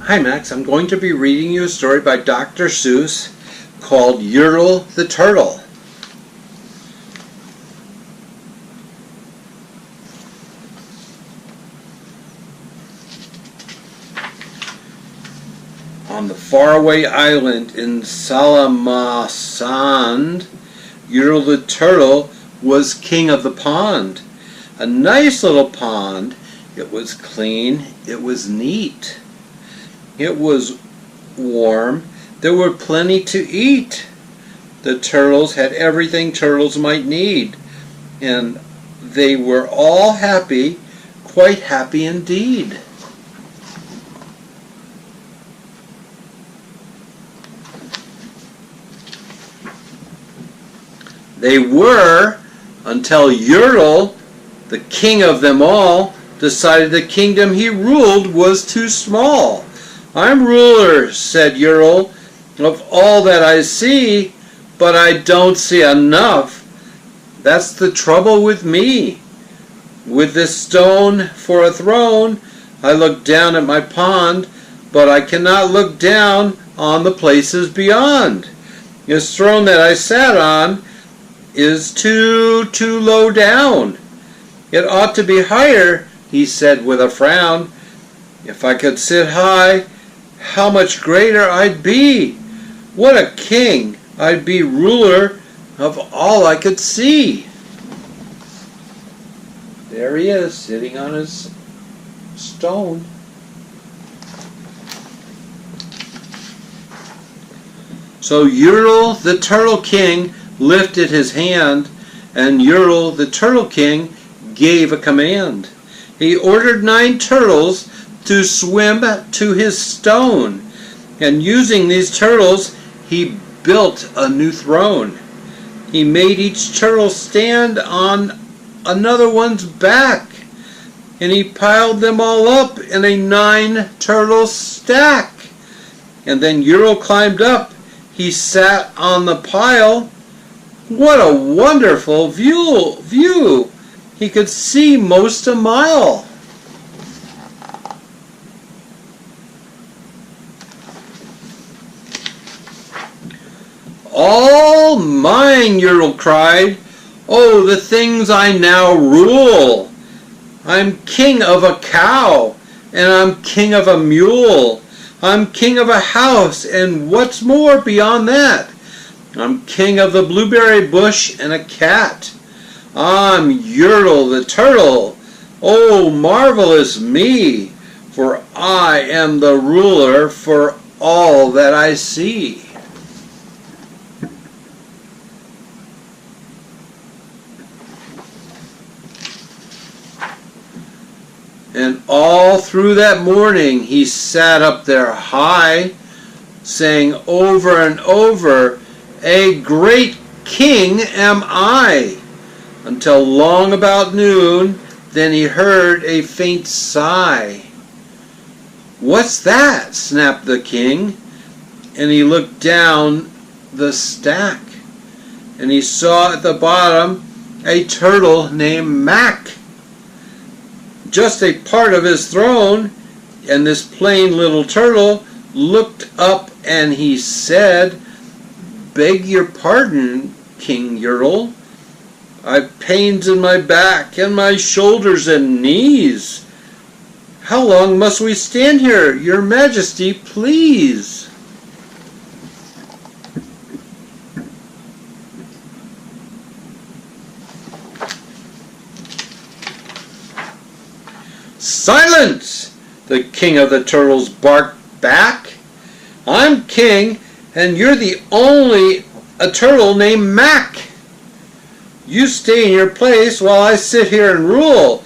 Hi Max, I'm going to be reading you a story by Dr. Seuss called Yurtle the Turtle. On the faraway island in Salamasand, Yurtle the Turtle was king of the pond. A nice little pond. It was clean, it was neat. It was warm. There were plenty to eat. The turtles had everything turtles might need, and they were all happy, quite happy indeed. They were, until Yurtle, the king of them all, decided the kingdom he ruled was too small. "I'm ruler," said Yurtle, "of all that I see, but I don't see enough. That's the trouble with me. With this stone for a throne, I look down at my pond, but I cannot look down on the places beyond. This throne that I sat on is too low down. It ought to be higher," he said with a frown. "If I could sit high, how much greater I'd be. What a king! I'd be ruler of all I could see." There he is, sitting on his stone. So Yurtle the Turtle King lifted his hand, and Yurtle the Turtle King gave a command. He ordered 9 turtles to swim to his stone, and using these turtles he built a new throne. He made each turtle stand on another one's back, and he piled them all up in a 9 turtle stack. And then Yurtle climbed up. He sat on the pile. What a wonderful view! He could see most a mile. "All mine," Yurtle cried. "Oh, the things I now rule! I'm king of a cow, and I'm king of a mule. I'm king of a house, and what's more beyond that? I'm king of the blueberry bush and a cat. I'm Yurtle the Turtle. Oh, marvelous me, for I am the ruler for all that I see." And all through that morning he sat up there high, saying over and over, "A great king am I," until long about noon. Then he heard a faint sigh. "What's that?" snapped the king, and he looked down the stack, and he saw at the bottom a turtle named Mac, just a part of his throne. And this plain little turtle looked up and he said, "Beg your pardon, King Yurtle. I've pains in my back and my shoulders and knees. How long must we stand here, your majesty, please?" "Silence!" the king of the turtles barked back. "I'm king, and you're the only a turtle named Mac. You stay in your place while I sit here and rule.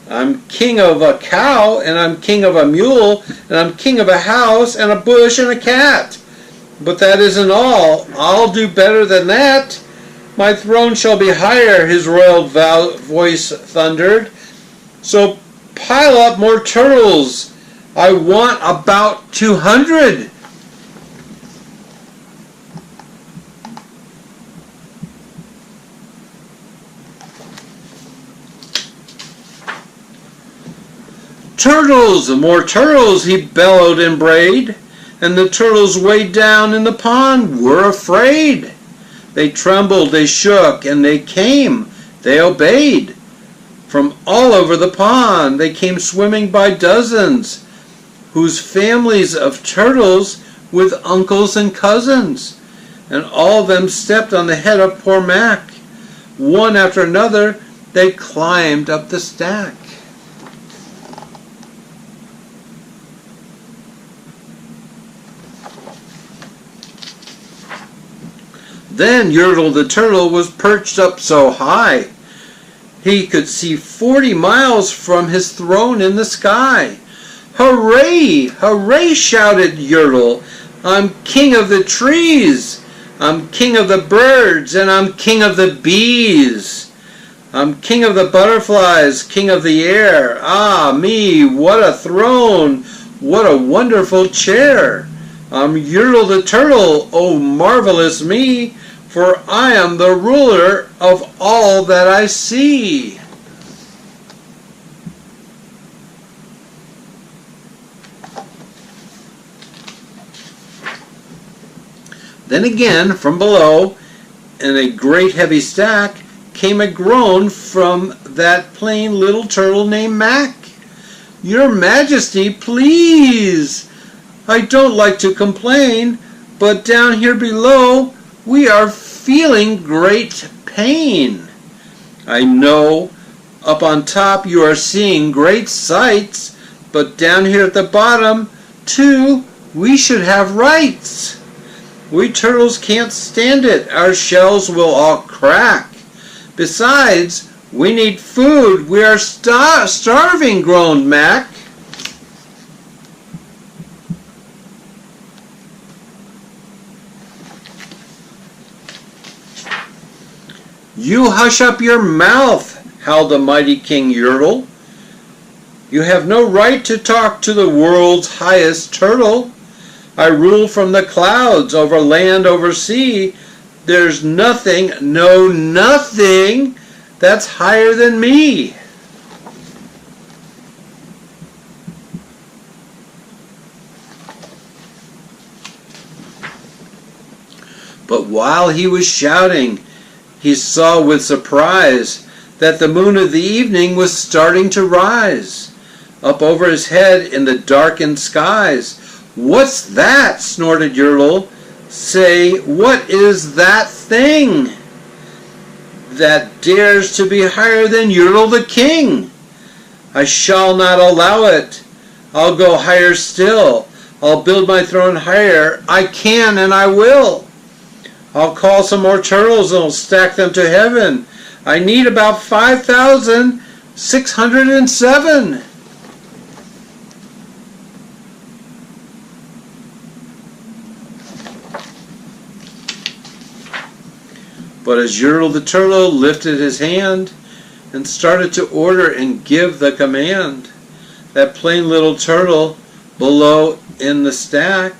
I'm king of a cow, and I'm king of a mule, and I'm king of a house and a bush and a cat. But that isn't all. I'll do better than that. My throne shall be higher," his royal voice thundered. "So pile up more turtles. I want about 200. Turtles, more turtles, he bellowed and brayed, and the turtles way down in the pond were afraid. They trembled, they shook, and they came, they obeyed. From all over the pond they came swimming by dozens, whose families of turtles with uncles and cousins, and all of them stepped on the head of poor Mac. One after another they climbed up the stack. Then Yurtle the Turtle was perched up so high he could see 40 miles from his throne in the sky. "Hooray! Hooray!" shouted Yurtle. "I'm king of the trees, I'm king of the birds, and I'm king of the bees. I'm king of the butterflies, king of the air. Ah me, what a throne, what a wonderful chair. I'm Yurtle the Turtle, oh marvelous me, for I am the ruler of all that I see." Then again, from below, in a great heavy stack, came a groan from that plain little turtle named Mac. "Your Majesty, please! I don't like to complain, but down here below we are feeling great pain. I know up on top you are seeing great sights, but down here at the bottom, too, we should have rights. We turtles can't stand it. Our shells will all crack. Besides, we need food. We are starving," groaned Mac. "You hush up your mouth," howled the mighty King Yurtle. "You have no right to talk to the world's highest turtle. I rule from the clouds, over land, over sea. There's nothing, no nothing, that's higher than me." But while he was shouting, he saw with surprise that the moon of the evening was starting to rise up over his head in the darkened skies. "What's that?" snorted Yurtle. "Say, what is that thing that dares to be higher than Yurtle the King? I shall not allow it. I'll go higher still. I'll build my throne higher. I can and I will. I'll call some more turtles and I'll stack them to heaven. I need about 5,607. But as Yurtle the Turtle lifted his hand and started to order and give the command, that plain little turtle below in the stack,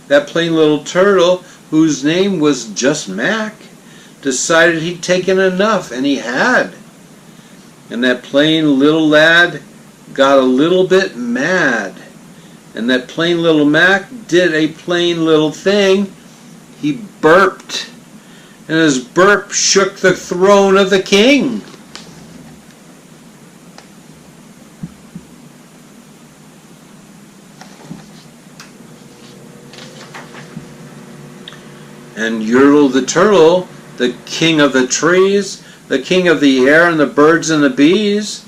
that plain little turtle whose name was just Mac, decided he'd taken enough, and he had. And that plain little lad got a little bit mad. And that plain little Mac did a plain little thing. He burped. And his burp shook the throne of the king. And Yurtle the Turtle, the king of the trees, the king of the air and the birds and the bees,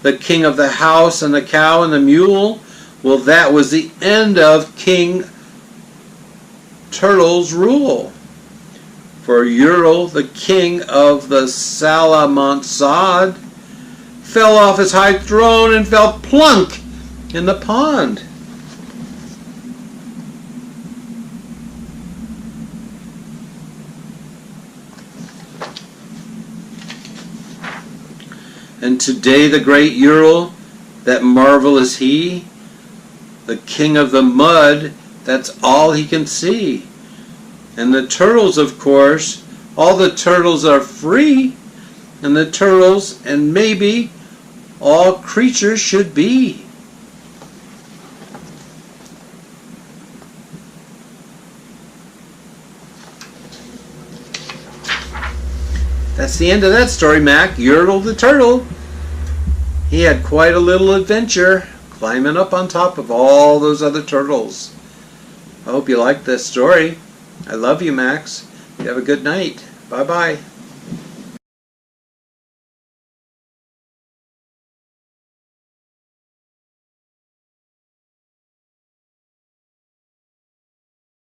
the king of the house and the cow and the mule, well, that was the end of King Turtle's rule. For Yurtle, the king of the Salamonsad, fell off his high throne and fell plunk in the pond. And today the great Yurtle, that marvelous he, the king of the mud, that's all he can see. And the turtles, of course, all the turtles are free, and the turtles, and maybe all creatures should be. That's the end of that story, Mac. Yurtle the Turtle. He had quite a little adventure climbing up on top of all those other turtles. I hope you liked this story. I love you, Max. You have a good night. Bye-bye.